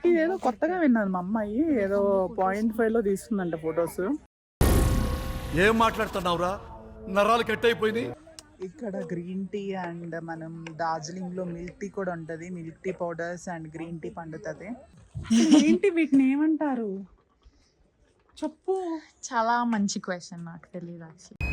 ఇదేదో కొత్తగా విన్నాను మా అమ్మాయి ఏదో .5 లో తీసుకుందంట ఫొటోస్. ఏం మాట్లాడుతున్నావురా, నరాలు కట్ అయిపోయింది. ఇక్కడ గ్రీన్ టీ అండ్ మనం డార్జిలింగ్ లో మిల్క్ టీ కూడా ఉంటది. Milk tea powders and green tea పండుతుంది. ఏంటి వీటిని ఏమంటారు చెప్పు? చాలా మంచి క్వశ్చన్, నాకు తెలియదు యాక్చువల్లీ.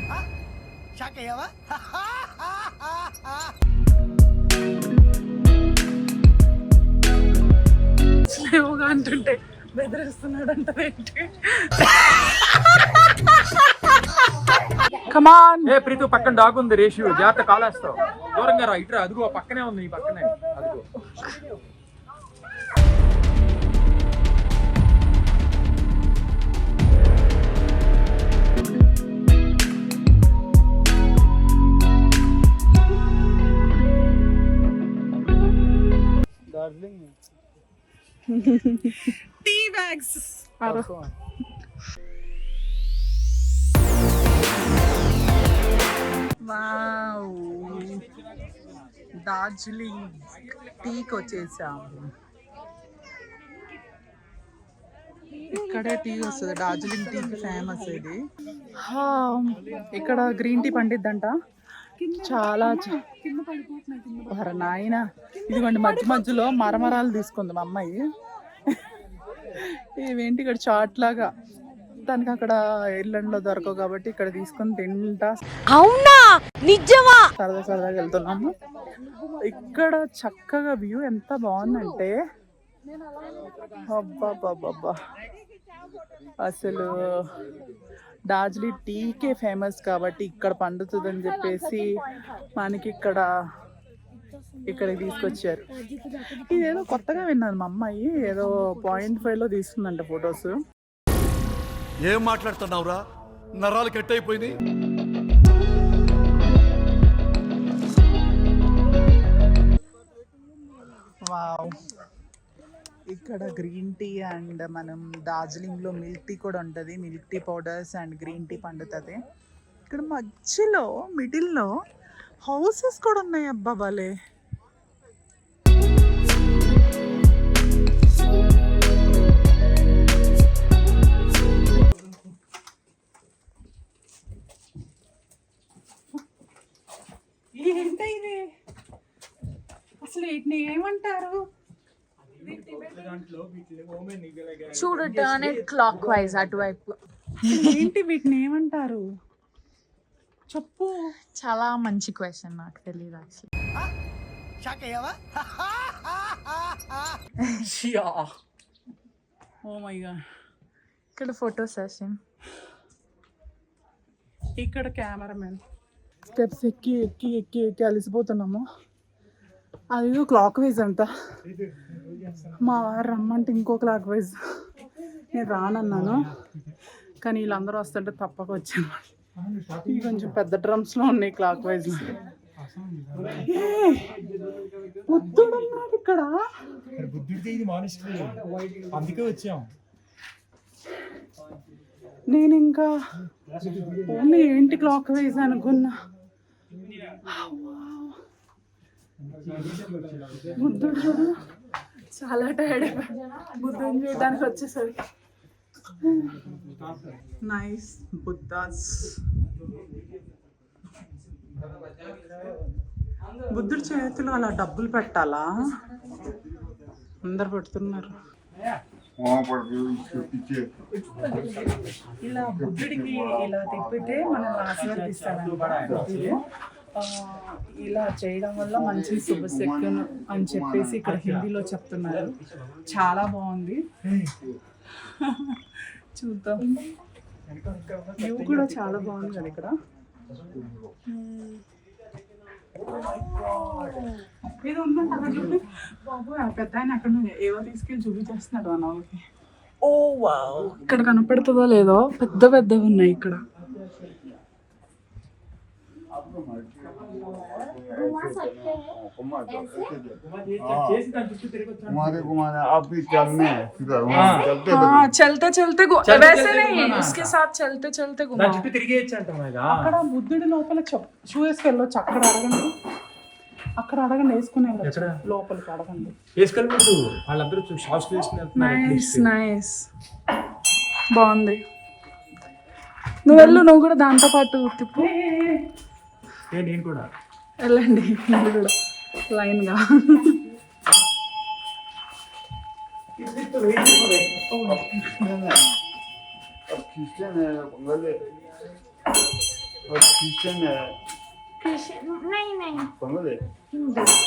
అంటుంటే బెదిరిస్తున్నాడు అంటారేంటి? కమాన్. ఏ ప్రీతు, పక్కన డాగ్ ఉంది, రేషియో జాగ్రత్త, కాలేస్తావు. దూరంగా రా, ఇట్రా, అదిగో పక్కనే ఉంది, నీ పక్కనే అదిగో. Tea bags. వావ్, డార్జిలింగ్ టీకి వచ్చేసాము. ఇక్కడే టీ వస్తుంది, డార్జిలింగ్ టీకి ఫేమస్ ఇది. ఇక్కడ గ్రీన్ టీ పండిద్దంట. చాలా నాయన, ఇదిగోండి మధ్య మధ్యలో మరమరాలు తీసుకుంది మా అమ్మాయి. ఇవేంటి ఇక్కడ చాట్ లాగా, దానికి అక్కడ ఇళ్ళలో దొరకవు కాబట్టి ఇక్కడ తీసుకొని తింటా. అవునా, నిజమా? సరదా సరదాగా వెళ్తున్నాము. ఇక్కడ చక్కగా వ్యూ ఎంత బాగుందంటే అబ్బా, అసలు డార్జిలింగ్ టీకే ఫేమస్ కాబట్టి ఇక్కడ పండుతుందని చెప్పేసి మనకి ఇక్కడికి తీసుకొచ్చారు. ఇదేదో కొత్తగా విన్నాను మా అమ్మాయి ఏదో .5 లో తీసుకుందంట ఫొటోస్. ఏం మాట్లాడుతున్నావురా, నరాలు కట్ అయిపోయింది. వావ్, ఇక్కడ గ్రీన్ టీ అండ్ మనం డార్జిలింగ్ లో మిల్క్ టీ కూడా ఉంటది. Milk tea powders and green tea పండుతుంది. ఇక్కడ మధ్యలో మిడిల్లో హౌసెస్ కూడా ఉన్నాయి. అబ్బా భలే. ఏంటి ఇది అసలు, వీటిని ఏమంటారు? చూడు, టర్న్ ఇట్ క్లాక్ వైజ్ అటువైపు. ఏంటి వీటిని ఏమంటారు చెప్పు? చాలా మంచి క్వశ్చన్, నాకు తెలియదు యాక్చువల్లీ. Oh my God. ఇక్కడ ఫోటో సెషన్, ఇక్కడ కెమెరామెన్. స్టెప్స్ ఎక్కి ఎక్కి ఎక్కి ఎక్కి అలసిపోతున్నాము. అది క్లాక్ వైజ్ అంట. మా వారు రమ్మంటే ఇంకో క్లాక్ వైజ్. నేను రానన్నాను కానీ వీళ్ళందరూ వస్తుంటే తప్పక వచ్చాను. ఇవి కొంచెం పెద్ద డ్రమ్స్లో ఉన్నాయి క్లాక్ వైజ్. బుద్ధుడు ఉన్నాడు ఇక్కడ. అందుకే వచ్చాం. నేను ఇంకా ఓన్లీ ఏంటి క్లాక్ వైజ్ అనుకున్నా. బుద్ధుడు చూడు, చాలా టైర్డ్ అయిపోయి బుద్ధుని చూడడానికి వచ్చేసరికి. నైస్ బుద్ధాస్. బుద్ధుడి చేతిలో అలా డబ్బులు పెట్టాలా? అందరు పెడుతున్నారు. ఇలా బుద్ధుడికి ఇలా తిప్పితే మనం ఆశీర్వదిస్తాడు. ఇలా చేయడం వల్ల మంచి శుభశక్తి అని చెప్పేసి ఇక్కడ హిందీలో చెప్తున్నారు. చాలా బాగుంది, చూద్దాం. వ్యూ కూడా చాలా బాగుంది కదా ఇక్కడ. ఏదో ఉందంట అక్కడ చూపి బాబు. పెద్ద ఆయన అక్కడ ఏవో తీసుకెళ్ళి చూపించేస్తున్నాడు ఆ నవ్వుకి. ఓ వావ్, ఇక్కడ కనపడుతుందో లేదో పెద్ద పెద్దవి ఉన్నాయి ఇక్కడ. చల్తే చల్తే उसके साथ चलते चलते తిరిగి అక్కడ బుద్ధుడి లోపల షూ వేసుకెళ్ళొచ్చు. అక్కడ అడగండి. అక్కడ అడగండి, వేసుకునే ఎక్కడ? లోపలికి అడగండి. వేసుకెళ్ళి వాళ్ళందరూ షాప్స్ నైస్ నైస్, బాగుంది. నువ్వు వెళ్ళు, నువ్వు కూడా దాంతో పాటు తిప్పు. నేను కూడా వెళ్ళండి మీరు కూడా లైన్గా.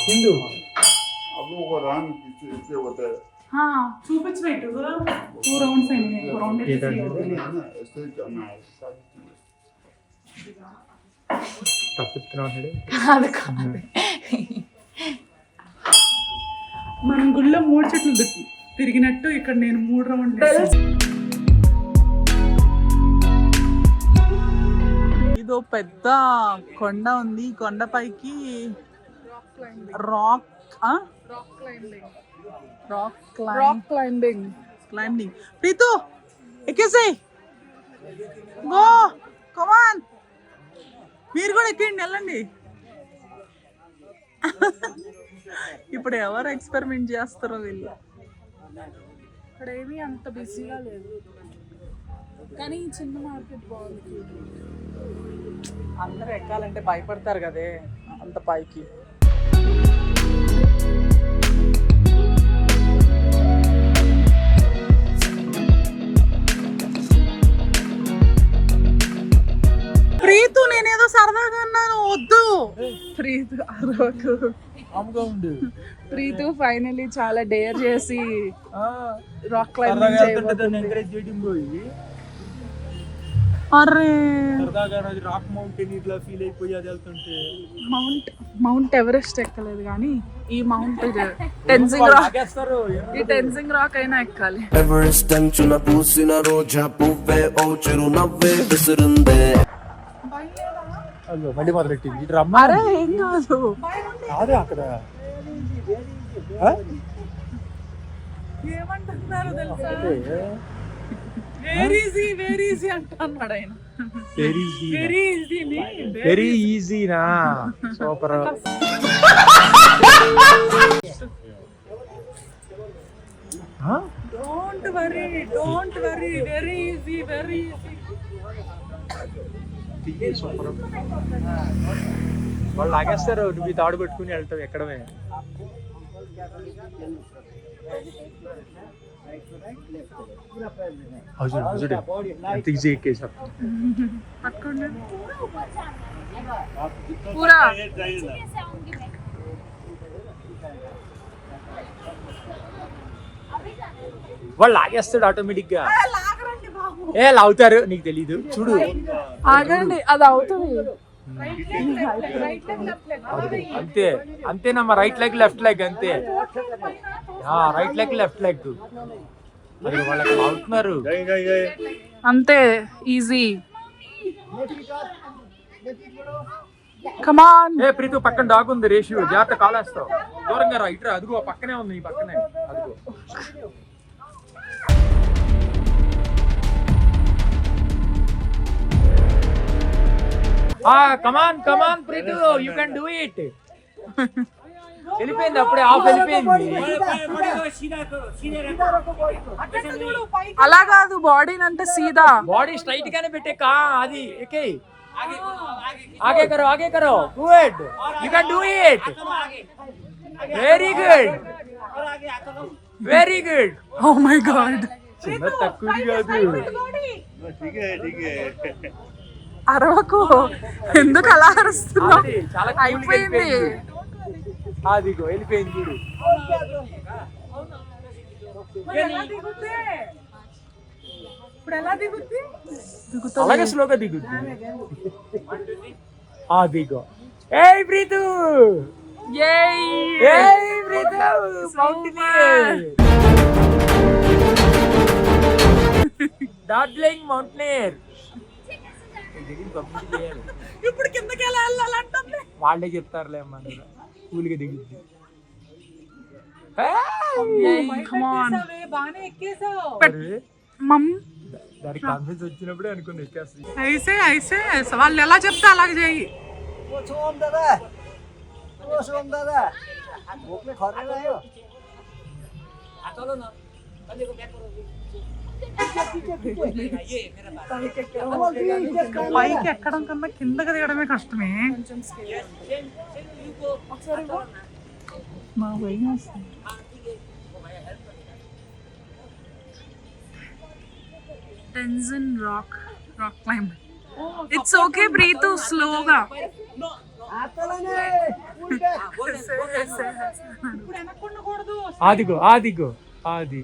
హిందూ చూపించు, 2 రౌండ్స్ అయినాయి. అది కాదు. మనం గుళ్ళో 3 చెట్లు తిరిగినట్టు ఇక్కడ నేను 3 రౌండ్లు. ఇదో పెద్ద కొండ ఉంది. ఈ కొండపైకి రాక్ క్లైంబింగ్. ప్రీతు ఎక్కేసాయి, గో కమాన్. మీరు కూడా ఎక్కండి, వెళ్ళండి. ఇప్పుడు ఎవరు ఎక్స్పెరిమెంట్ చేస్తారో వీళ్ళు. ఇక్కడ ఏమీ అంత బిజీగా లేదు, కానీ చిన్న మార్కెట్ బాగుంది. అందరూ ఎక్కాలంటే భయపడతారు కదే అంత పైకి. ప్రీతు నేనేదో సరదాగా అన్నాను, వద్దు. ప్రీతు అరవకు. ప్రీతు ఫైనలీ చాలా డేర్ చేసి రాక్ క్లైంబింగ్ చేయబోతుంది. అరే రాక్ మౌంటైన్ ఇట్లా ఫీల్ అయిపోయి అది వెళ్తుంటే మౌంట్ ఎవరెస్ట్ ఎక్కలేదు, కానీ ఈ మౌంట్ టెన్జింగ్ రాక్ అయినా ఎక్కాలి. ఎవరెస్ట్ అంచున పూసిన రోజా పువ్వే ఓ చిరునవ్వే విసురుందే. మళ్ళీ మొదలెట్టింది ఇటు రమ్మ. అరే ఏం కాదు, అదే అక్కడ ఏమంటున్నారు తెలుసా, వెరీ ఈజీ అంటున్నాడు ఆయన. వెరీ ఈజీనా? Super. Don't worry, very easy. Super. వాళ్ళు లాగేస్తారు, నువ్వు తాడు పెట్టుకుని వెళ్తావు ఎక్కడమే. ఎంత ఈజీ ఎక్కేసారు. పూరా వాళ్ళు లాగేస్తాడు ఆటోమేటిక్ గా. లాగుతారు, నీకు తెలీదు. చూడు ఆగండి, అది అవుతుంది. అంతే అంతేనమ్మా. రైట్ లెగ్ లెఫ్ట్ లెగ్ అంతే. Right leg left leg. మరి వాళ్ళకి లాగుతున్నారు అంతే, ఈజీ. కమాన్. ప్రీతు పక్కన డాగ్ ఉంది, రేషియో జాగ్రత్త, కాలేస్తావు. దూరంగా రా, ఇట్రా. అదిగో పక్కనే ఉంది, నీ పక్కనే. అదిగో come on Preethu, you can do it. వెళ్ళిపోయింది అప్పుడే, ఆఫ్ వెళ్ళిపోయింది. అలా కాదు, బాడీని అంతా సీదా, బాడీ స్ట్రైట్ గానే పెట్టే కా. అది ఎక్కే, ఆగే కరో. Good, you can do it. Very good. Oh my God, చిన్న తక్కువ కాదు. అరవకు, ఎందుకు అలా అరుస్తున్నావు? చాలా అయిపోయింది. అదిగో వెళ్ళిపోయింది చూడు. అలాగే స్లోగా దిగుద్ది. అదిగో. ఏయ్ ప్రీతు, డార్జిలింగ్ మౌంటైనర్. ఇప్పుడు కిందకి ఎలా వెళ్ళాలంటుంది? వాళ్ళే చెప్తారులే అమ్మా, కూలిగా దిగుద్ది. దానికి కాన్ఫిడెన్స్ వచ్చినప్పుడే అనుకుని ఎక్కేస్తుంది. ఐసే వాళ్ళు ఎలా చెప్తే అలాగే చెయ్యి. పైకి ఎక్కడం కన్నా కిందకి దిగడమే కష్టమే. మా భయం వస్తుంది. Tenzin rock climb. It's okay, Preetu, slowగా. ఆదిగో ఆదిగో ఆది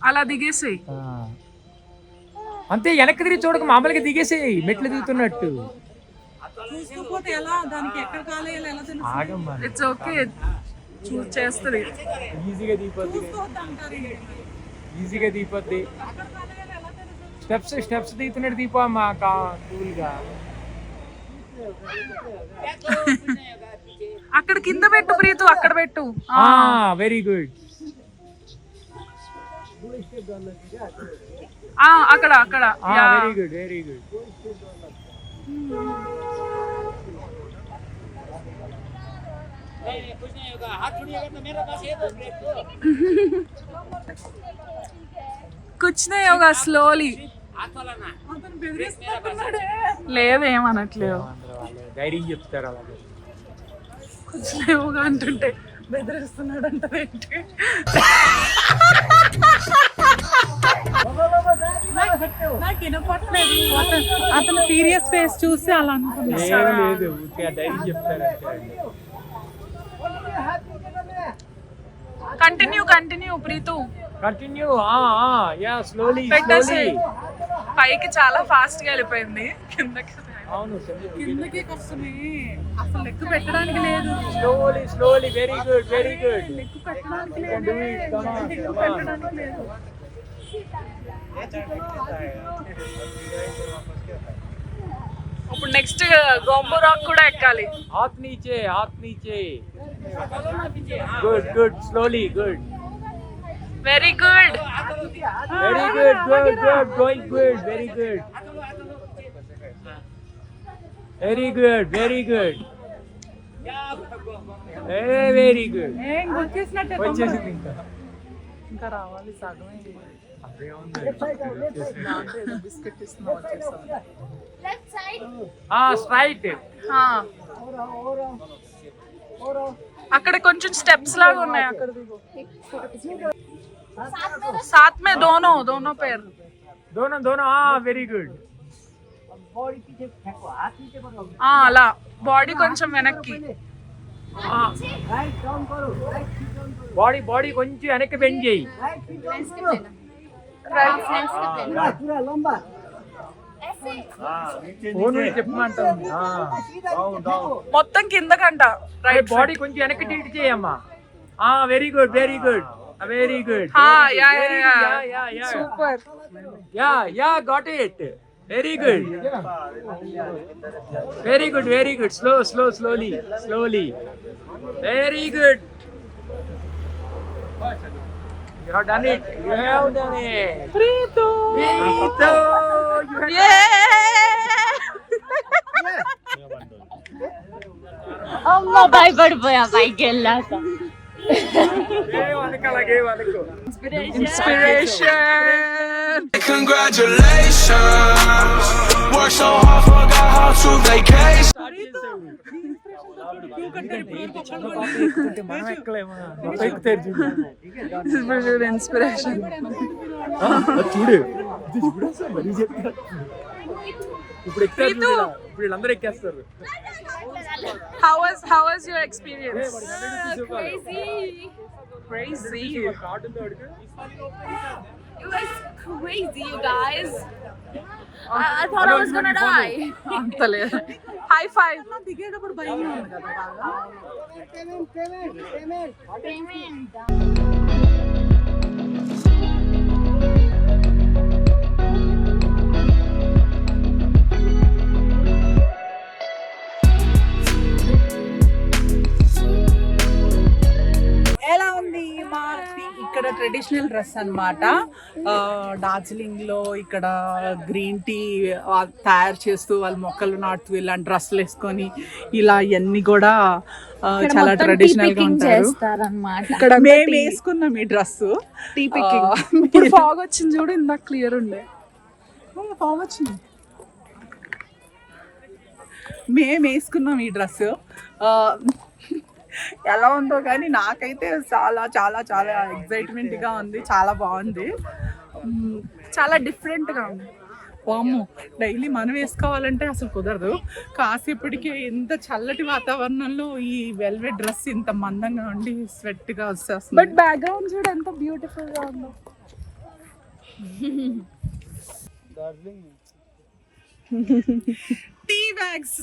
అలా దిగేసేయి. అంతే, వెనక్కి తిరిగి చూడక మామూలుగా దిగేసేయి మెట్లు దిగుతున్నట్టు. ఆగమ్మా, ఇట్స్ ఓకే, చేస్తుంది. ఈజీగా దిగిపోద్ది, ఈజీగా దిగిపోద్ది. స్టెప్స్ దిగుతున్నట్టు దిగిపో అమ్మా కూల్గా. అక్కడ కింద పెట్టు ప్రీతు, అక్కడ పెట్టు. Very good. అక్కడ అక్కడ. Very good, very good. కుచ్ నహీ హోగా, స్లోలీ. లేదు, ఏమనట్లేదు. ధైర్యం చెప్తారు అలాగే. కుచ్ నహీ హోగా అంటుంటే బెదిరిస్తున్నాడు అంటే. నాకు వినపట్లేదు. అతను సీరియస్ ఫేస్ చూసి అలా అనుకున్నాను. లేదు, ధైర్యం చెప్తారు. Continue Preethu, continue. Yeah, slowly పెట్టేసి. స్లోలీ. పైకి చాలా ఫాస్ట్ గా వెళ్ళిపోయింది, కిందకి అవును, కిందకి వస్తుంది. అసలు లెక్క పెట్టడానికి లేదు. Slowly slowly. Very good, very good. లెక్క పెట్టడానికి You can do it. Come on, come on. పెట్టడానికి లేదు. ఇప్పుడు నెక్స్ట్ గోంబు రాక్ కూడా ఎక్కాలి. हाथ नीचे, हाथ नीचे. Good, good. Slowly, good. Very good. Very good, good, good. Going good. Very good. Very good, very good. Very good. ఏం వచ్చేసినట్టే. వచ్చేసింది ఇంకా. ఇంకా రావాలి, సగమే. అదే ఉంది. దాంట్లో ఏదో బిస్కెట్ ఇస్తున్నా, వచ్చేసాను. స్ట్రైట్. అక్కడ కొంచెం స్టెప్స్ లాగా ఉన్నాయి, అక్కడ దిగు. साथ में दोनों पैर. दोनों. Very good. అలా బాడీ కొంచెం వెనక్కి. బాడీ కొంచెం వెనక్కి బెండ్ చేయి. ఫోన్ చెప్పమంటుంది. మొత్తం కిందకంట. రైట్, బాడీ కొంచెం వెనక్కి టిల్ట్ చేయమ్మా. Very good, very good, very good. Super. Ya got it. Very good, very good, very good. Slowly. Very good. You have done it. You have done it. Preethu. అమ్మ భయపడిపోయా పైకి వెళ్ళాక. Inspiration. Congratulations. Work so hard, forgot how to vacation. మనం ఎక్కలేమా? Inspiration. చూడు ఇప్పుడు ఎక్కారు. ఇప్పుడు వీళ్ళందరూ ఎక్కేస్తారు. How was your experience? Crazy. It was crazy, you guys. I thought I was gonna die. అంతలే. High five. దిగేటప్పుడు భయం ఉంది కదా బాగా. ఎలా ఉంది మా ఇక్కడ ట్రెడిషనల్ డ్రెస్ అన్నమాట. డార్జిలింగ్ లో ఇక్కడ గ్రీన్ టీ తయారు చేస్తూ వాళ్ళు మొక్కలు నాటుతూ ఇలాంటి డ్రెస్సులు వేసుకొని ఇలా ఇవన్నీ కూడా చాలా ట్రెడిషనల్ గా ఉంటారు. ఇక్కడ మేము వేసుకున్నాం ఈ డ్రెస్. Tea picking. ఇప్పుడు ఫాగ్ వచ్చింది చూడు, ఇందాక క్లియర్ ఉండే. ఫాగ్ వచ్చింది. మేము వేసుకున్నాం ఈ డ్రెస్. ఎలా ఉందో కానీ నాకైతే చాలా చాలా చాలా ఎగ్జైట్మెంట్గా ఉంది. చాలా బాగుంది. చాలా డిఫరెంట్గా ఉంది. వామ్మో, డైలీ మనం వేసుకోవాలంటే అసలు కుదరదు. కాసేపటికి ఇంత చల్లటి వాతావరణంలో ఈ వెల్వెట్ డ్రెస్ ఇంత మందంగా ఉండి స్వెట్గా వచ్చేస్తుంది. బట్ బ్యాక్గ్రౌండ్ చూడు ఎంత బ్యూటిఫుల్ గా ఉందో. Tea bags